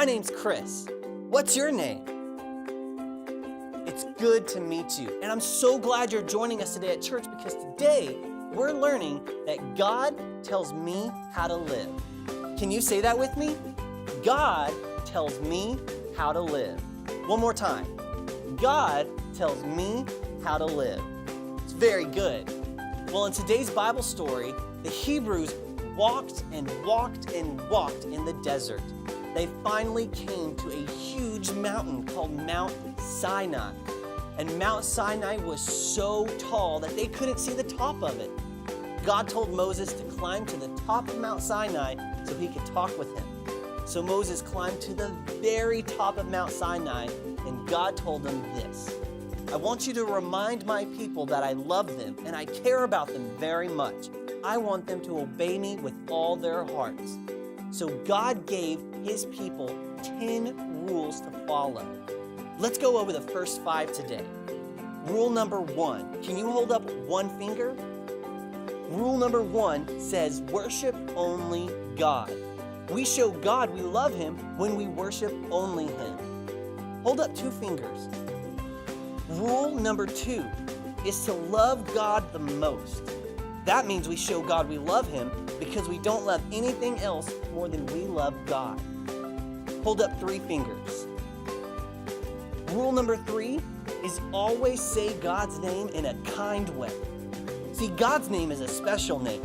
My name's Chris. What's your name? It's good to meet you, and I'm so glad you're joining us today at church because today we're learning that God tells me how to live. Can you say that with me? God tells me how to live. One more time. God tells me how to live. It's very good. Well, in today's Bible story, the Hebrews walked and walked and walked in the desert. They finally came to a huge mountain called Mount Sinai. And Mount Sinai was so tall that they couldn't see the top of it. God told Moses to climb to the top of Mount Sinai so he could talk with him. So Moses climbed to the very top of Mount Sinai, and God told him this: I want you to remind my people that I love them and I care about them very much. I want them to obey me with all their hearts. So God gave his people 10 rules to follow. Let's go over the first 5 today. Rule number 1. Can you hold up one finger? Rule number 1 says, worship only God. We show God we love him when we worship only him. Hold up 2 fingers. Rule number 2 is to love God the most. That means we show God we love him because we don't love anything else more than we love God. Hold up 3 fingers. Rule number 3 is always say God's name in a kind way. See, God's name is a special name.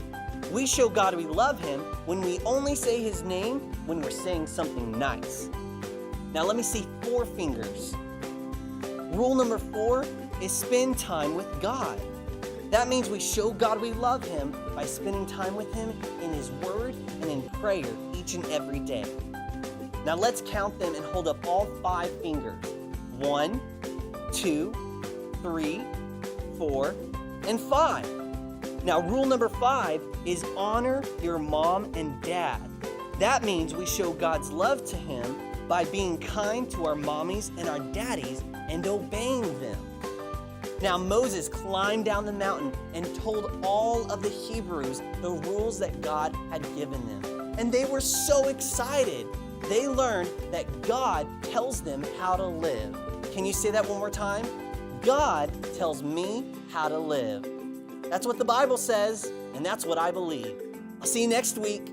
We show God we love him when we only say his name when we're saying something nice. Now let me see 4 fingers. Rule number 4 is spend time with God. That means we show God we love him by spending time with him in his word and in prayer each and every day. Now let's count them and hold up all 5 fingers. 1, 2, 3, 4, and 5. Now rule number 5 is honor your mom and dad. That means we show God's love to him by being kind to our mommies and our daddies and obeying them. Now Moses climbed down the mountain and told all of the Hebrews the rules that God had given them. And they were so excited. They learned that God tells them how to live. Can you say that one more time? God tells me how to live. That's what the Bible says, and that's what I believe. I'll see you next week.